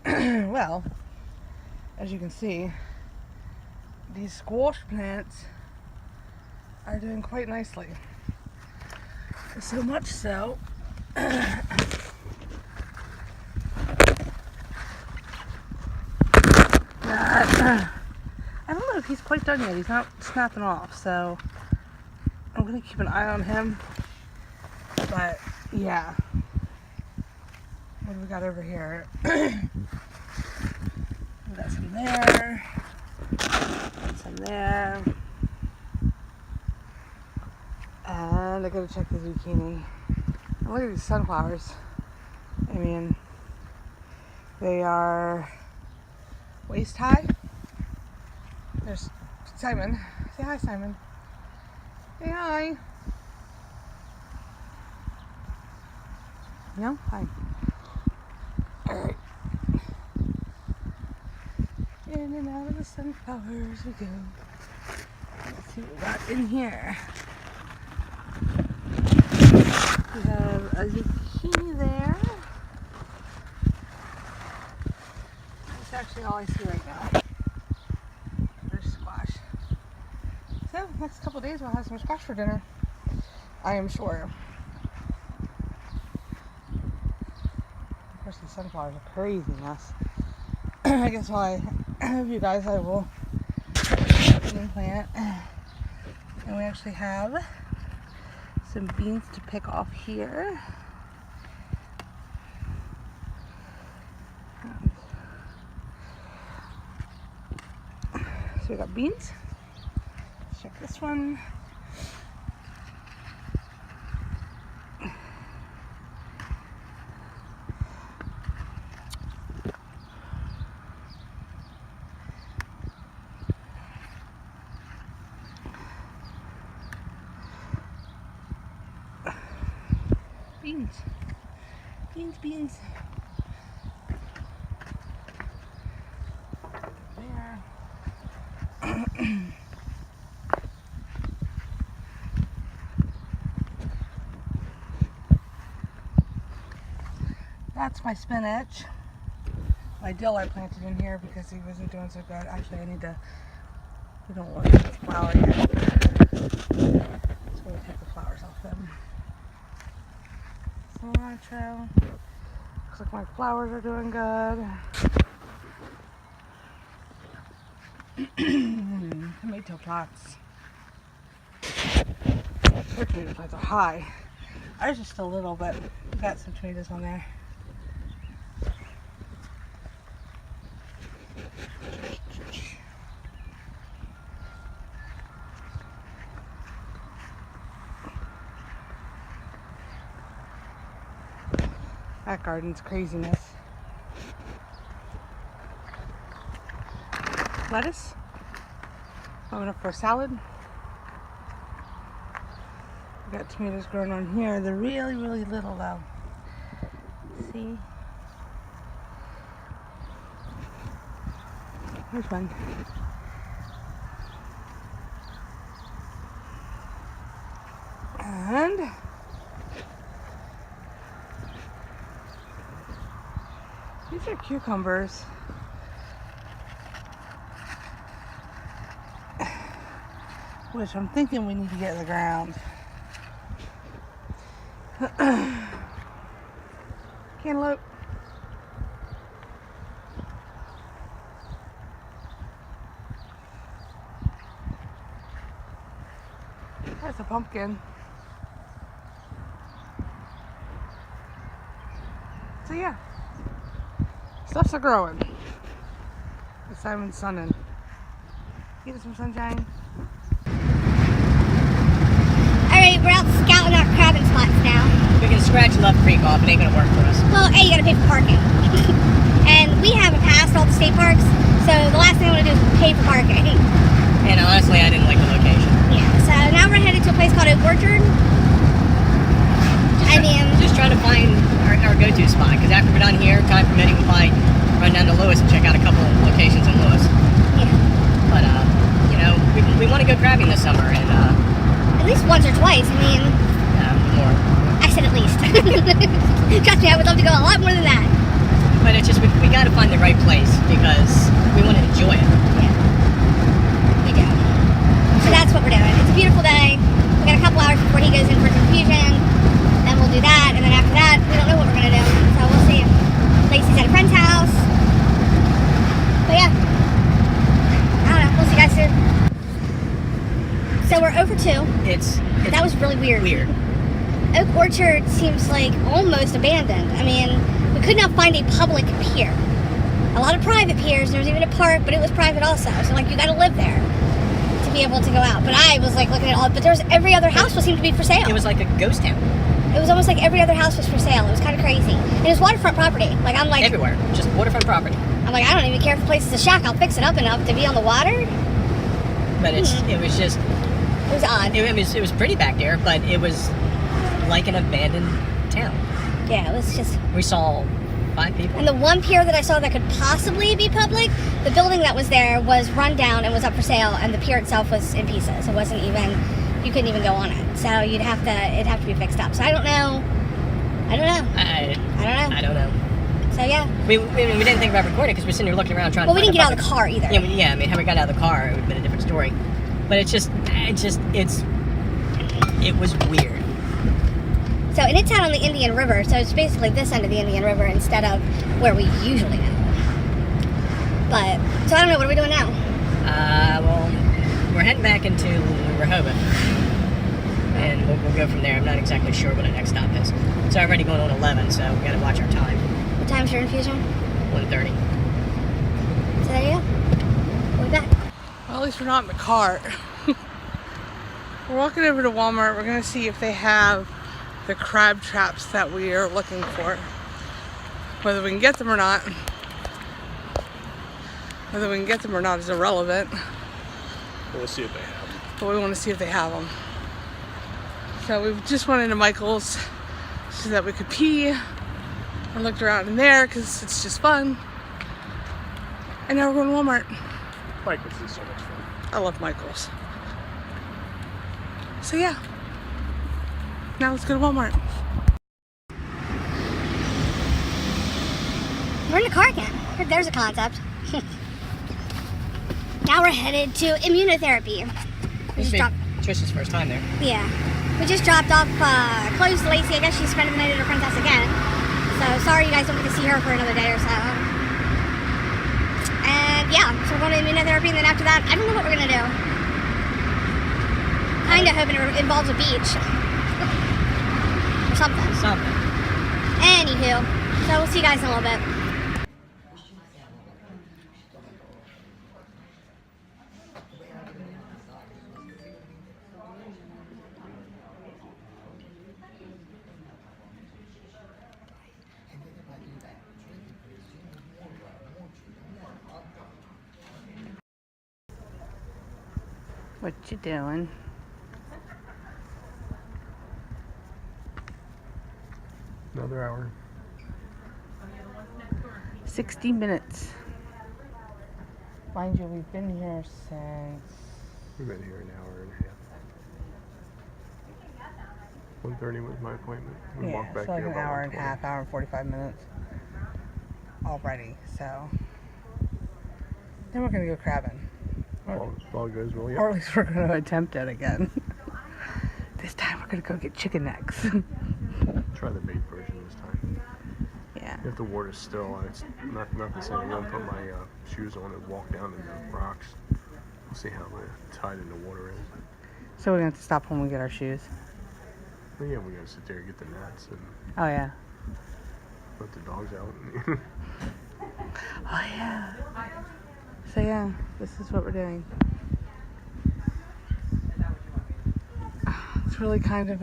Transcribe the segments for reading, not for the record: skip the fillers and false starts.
Well, as you can see, these squash plants are doing quite nicely. So much so that I don't know if he's quite done yet. He's not snapping off, so I'm gonna keep an eye on him. But yeah, what do we got over here? We got some there, some there, and I gotta check the zucchini. And look at these sunflowers. I mean, they are waist high. There's Simon. Say hi, Simon. Say hi. No? Hi. Alright. In and out of the sunflowers we go. Let's see what we got in here. We have a zucchini there. That's actually all I see right now. There's squash. So, next couple days we'll have some squash for dinner. I am sure. Of course, these sunflowers are craziness. I guess while I have you guys, I will plant. And we actually have some beans to pick off here. So we got beans. Let's check this one. Beans. Beans, beans. There. That's my spinach. My dill I planted in here because he wasn't doing so good. Actually, I need to, we don't want the flower yet. So we'll take the flowers off them. Cilantro. Looks like my flowers are doing good. Tomato plots. Their tomato plants are high. Ours are still little, but we got some tomatoes on there. That garden's craziness. Lettuce. Coming up for a salad. We got tomatoes growing on here. They're really, really little though. See? Here's one. And these are cucumbers. Which I'm thinking we need to get in the ground. Cantaloupe. There's a pumpkin. So yeah, stuff's are growing. The Simon's sunning. Get some sunshine. Alright, we're out scouting our crabbing spots now. We can scratch Love Creek off. It ain't gonna work for us. Well, A, you gotta pay for parking. And we haven't passed all the state parks, so the last thing I want to do is pay for parking. And honestly, I didn't like the location. Yeah, so now we're headed to a place called Oak Orchard. Just trying to find our go-to spot, because after we're done here, time permitting, we'll probably run down to Lewis and check out a couple of locations in Lewis. Yeah. But, you know, we want to go crabbing this summer, and, at least once or twice, I mean... more. I said at least. Trust me, I would love to go a lot more than that. But it's just, we got to find the right place because we want to enjoy it. We do. So that's what we're doing. It's a beautiful day. We got a couple hours before he goes in for infusion. Then we'll do that, and then after that, we don't know what we're gonna do. So we'll see. Lacey's at a friend's house. But yeah, I don't know. We'll see you guys soon. So we're over 2. It's That was really weird. weird. Oak Orchard seems like almost abandoned. I mean, we could not find a public pier. A lot of private piers. There was even a park, but it was private also. So like, you got to live there to be able to go out. But I was like looking at all. But there's every other house seemed to be for sale. It was like a ghost town. It was almost like every other house was for sale. It was kind of crazy. And it was waterfront property. Like I'm like Everywhere, just waterfront property. I'm like, I don't even care if the place is a shack. I'll fix it up enough to be on the water. But it was just, It was odd. it was pretty back there, but it was like an abandoned town. Yeah, it was just. We saw 5 people. And the one pier that I saw that could possibly be public, the building that was there was run down and was up for sale, and the pier itself was in pieces. It wasn't even, you couldn't even go on it. So it'd have to be fixed up. So I don't know. I don't know. I don't know. So yeah. We didn't think about recording because we're sitting here looking around trying Well, to we find didn't get out a of the car either. Yeah, I mean, had we got out of the car, it would have been a different story. But it was weird. So, and it's out on the Indian River, so it's basically this end of the Indian River instead of where we usually go. But, so I don't know, what are we doing now? Well, we're heading back into Rehoboth. And we'll go from there. I'm not exactly sure what our next stop is. It's already going on 11, so we gotta watch our time. What time's your infusion? 1:30. So there you go. We'll be back. Well, at least we're not in the cart. We're walking over to Walmart. We're gonna see if they have the crab traps that we are looking for. Whether we can get them or not. Whether we can get them or not is irrelevant. We'll see if they have them. But we want to see if they have them. So we just went into Michael's so that we could pee. And looked around in there because it's just fun. And now we're going to Walmart. Michael's is so much fun. I love Michael's. So yeah. Now let's go to Walmart. We're in the car again. There's a concept. Now we're headed to immunotherapy. We just dropped, Trish's first time there. yeah. We just dropped off Chloe's to Lacey. I guess she's spending the night at her friend's house again. So sorry you guys don't get to see her for another day or so. And yeah, so we're going to immunotherapy, and then after that, I don't know what we're going to do. Kind of hoping it involves a beach. Or something. Anywho, so we'll see you guys in a little bit. What you doing? Another hour. 60 minutes. Mind you, we've been here since... We've been here an hour and a half. 1:30 was my appointment. We Yeah, walked back so like here an about hour and a 1:20. half, hour and 45 minutes already. So then we're gonna go crabbing. If all goes well, Or yeah. at least we're gonna attempt it again. This time we're gonna go get chicken necks. Try the bait version this time. Yeah. If the water's still, it's not the same. I'm gonna put my shoes on and walk down in the rocks. We'll see how tight in the water is. So we're gonna have to stop when we get our shoes. But yeah, we're gonna sit there and get the nets and Oh yeah. let the dogs out. Oh yeah. So yeah, this is what we're doing. It's really kind of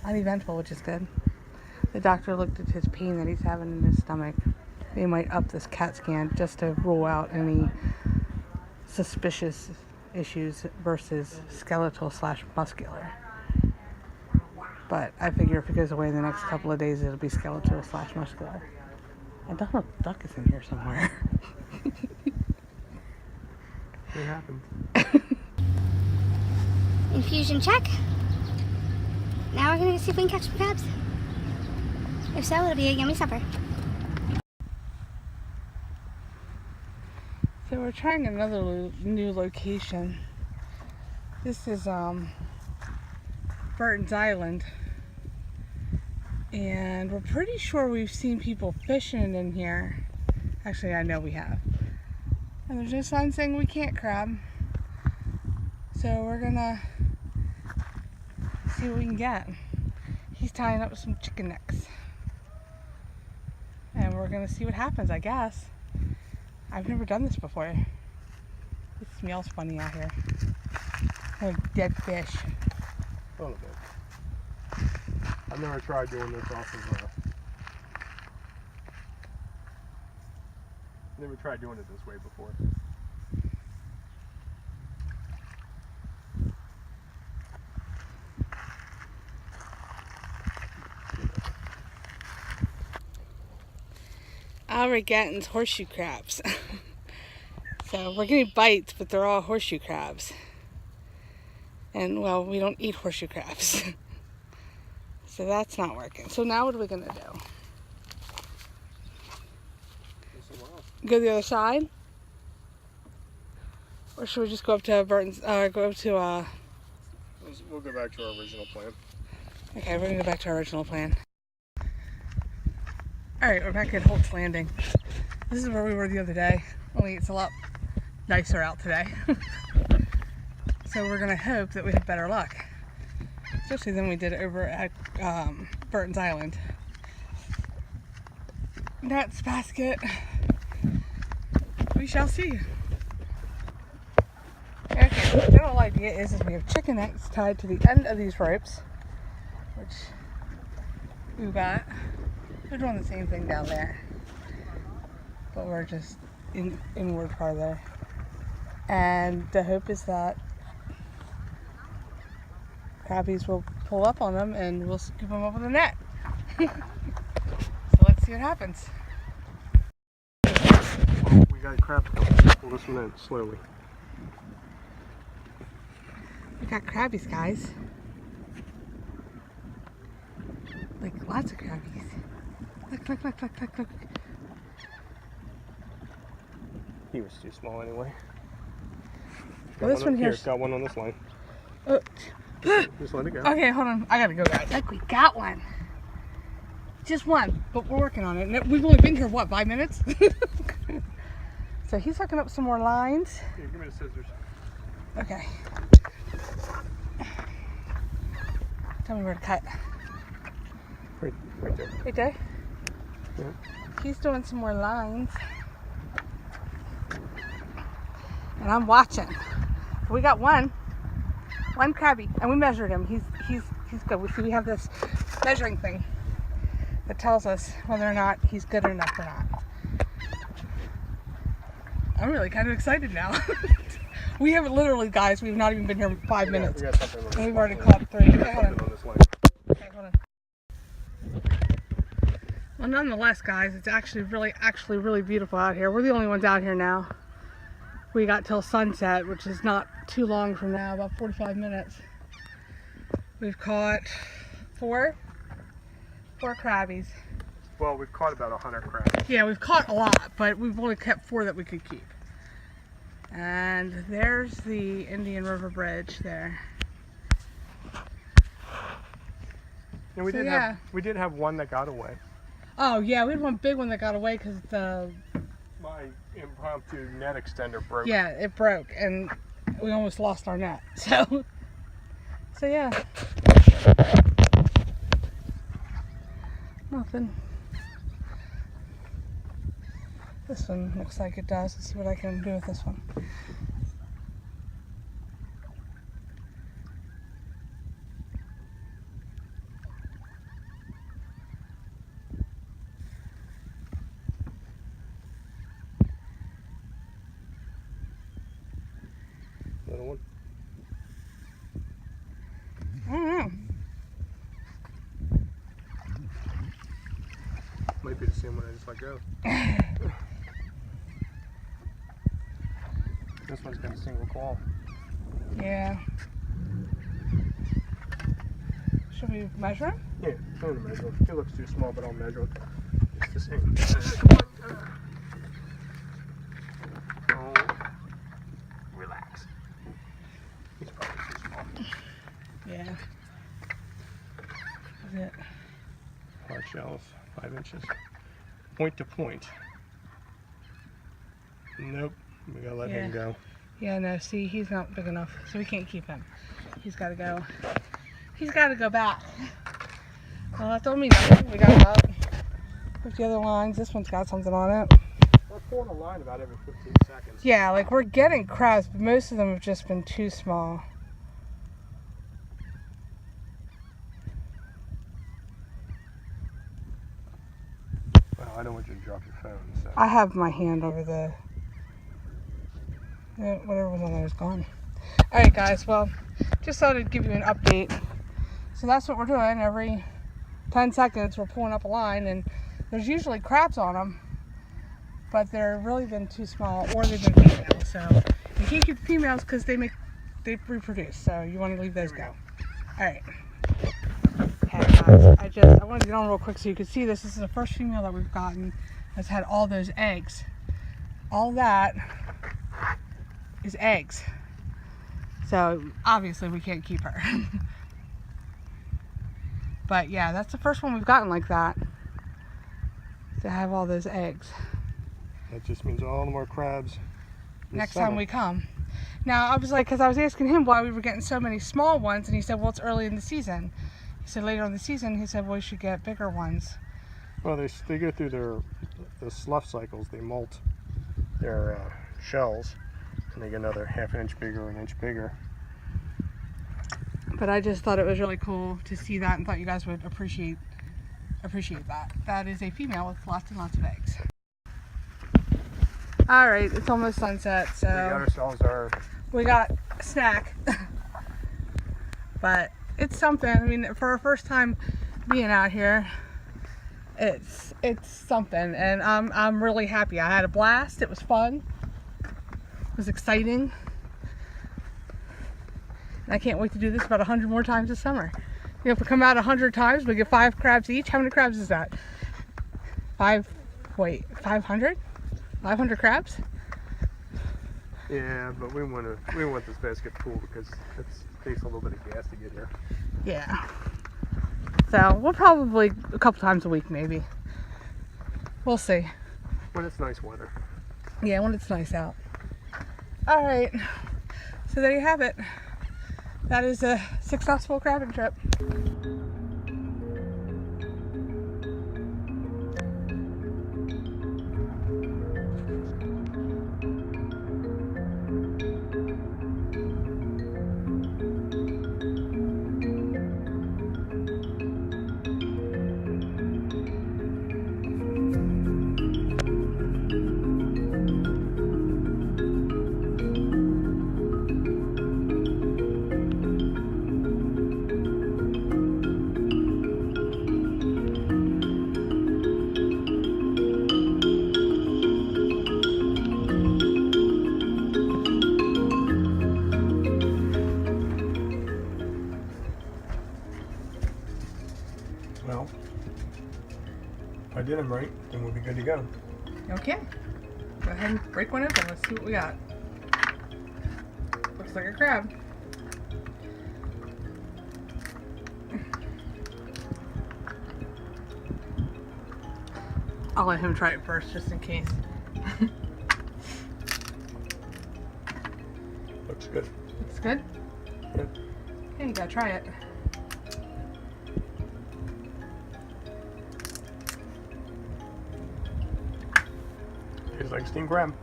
uneventful, which is good. The doctor looked at his pain that he's having in his stomach. They might up this CAT scan just to rule out any suspicious issues versus skeletal/muscular. But I figure if it goes away in the next couple of days, it'll be skeletal/muscular. And Donald Duck is in here somewhere. It happened. Infusion check. Now we're gonna see if we can catch some crabs. If so, it'll be a yummy supper. So we're trying another new location. This is Burton's Island. And we're pretty sure we've seen people fishing in here. Actually, I know we have. And there's no sign saying we can't crab. So we're gonna see what we can get. He's tying up some chicken necks. And we're gonna see what happens, I guess. I've never done this before. It smells funny out here. Like dead fish. A little bit. I've never tried doing this off of never tried doing it this way before. All we're getting is horseshoe crabs. So we're getting bites, but they're all horseshoe crabs. And well, we don't eat horseshoe crabs. So that's not working. So now what are we gonna do? Go the other side? Or should we just go up to Burton's, go up to, We'll go back to our original plan. okay, we're gonna go back to our original plan. Alright, we're back at Holt's Landing. This is where we were the other day, only it's a lot nicer out today. So we're gonna hope that we have better luck. Especially than we did over at Burton's Island. Nets basket. We shall see. Okay, so the general idea is we have chicken necks tied to the end of these ropes, which we've got. We're doing the same thing down there, but we're just inward farther. And the hope is that crabbies will pull up on them and we'll scoop them up with a net. So let's see what happens. We got crab coming. Pull this one in slowly. We got crabbies, guys. Like lots of crabbies. Look, look, look, look, look, look. He was too small anyway. Well, this one here's here's got one on this line. Oh. Just let it go. Okay, hold on. I gotta go, guys. Look, we got one. Just one, but we're working on it. And we've only been here, what, 5 minutes? So he's hooking up some more lines. Here, give me the scissors. Okay. Tell me where to cut. Right there. Right there? Yeah. He's doing some more lines. And I'm watching. We got one crabby, and we measured him. He's good. We have this measuring thing that tells us whether or not he's good enough or not. I'm really kind of excited now. We haven't literally, guys, we've not even been here 5 minutes. We got something on this And we've line. already caught 3. Okay, hold on. Something on this line. Okay, hold on. Well, nonetheless, guys, it's actually really beautiful out here. We're the only ones out here now. We got till sunset, which is not too long from now, about 45 minutes. We've caught four crabbies. Well, we've caught about 100 crabs. Yeah, we've caught a lot, but we've only kept 4 that we could keep. And there's the Indian River Bridge there. And we So, did yeah. we did have one that got away. Oh yeah, we had one big one that got away because My impromptu net extender broke. yeah, it broke and we almost lost our net. So yeah. Nothing. This one looks like it does. Let's see what I can do with this one. Another one. I don't know. Might be the same one I just let go. This one's got a single claw. Yeah. Should we measure him? Yeah, I'm gonna measure him. He looks too small, but I'll measure him. It's the same. Come on. Oh, it? Hard shells, 5 inches. Point to point. Nope. We gotta let him go. Yeah, no, see, he's not big enough, so we can't keep him. He's gotta go. He's gotta go back. Well, that told me nothing. We got about 50 other lines. This one's got something on it. We're pulling a line about every 15 seconds. Yeah, like we're getting crabs, but most of them have just been too small. Well, I don't want you to drop your phone, so. I have my hand over the... whatever was on there is gone. Alright guys, well, just thought I'd give you an update. So that's what we're doing. Every 10 seconds we're pulling up a line, and there's usually crabs on them, but they're really been too small, or they've been females. So you can't keep the females because they reproduce, so you want to leave those go. Alright. Hey guys, I wanted to get on real quick so you could see this. This is the first female that we've gotten that's had all those eggs. All that is eggs. So obviously we can't keep her. But yeah, that's the first one we've gotten like that, to have all those eggs. That just means all the more crabs Next time we come. Now I was like, because I was asking him why we were getting so many small ones, and he said, well, it's early in the season. He said later in the season, he said, well, we should get bigger ones. Well, they go through the slough cycles. They molt their shells, and they get another ½ inch bigger, an inch bigger. But I just thought it was really cool to see that, and thought you guys would appreciate that. That is a female with lots and lots of eggs. All right, it's almost sunset, so We got ourselves our. we got a snack. But it's something. I mean, for our first time being out here, it's something, and I'm really happy. I had a blast. It was fun. It was exciting. And I can't wait to do this about 100 more times this summer. You know, if we come out 100 times, we get 5 crabs each. How many crabs is that? 500? 500 crabs? Yeah, but we want this basket full because it takes a little bit of gas to get here. Yeah. So we'll probably a couple times a week, maybe. We'll see. When it's nice weather. Yeah, when it's nice out. All right. So there you have it. That is a successful crabbing trip. Well, if I did them right, then we'll be good to go. Okay. Go ahead and break one open. Let's see what we got. Looks like a crab. I'll let him try it first, just in case. Looks good. Looks good? Yep. Okay, you gotta try it. Tastes like steamed crab.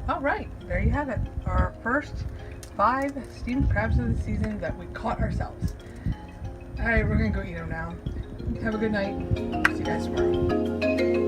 All right, there you have it. Our first 5 steamed crabs of the season that we caught ourselves. All right, we're gonna go eat them now. Have a good night. See you guys tomorrow.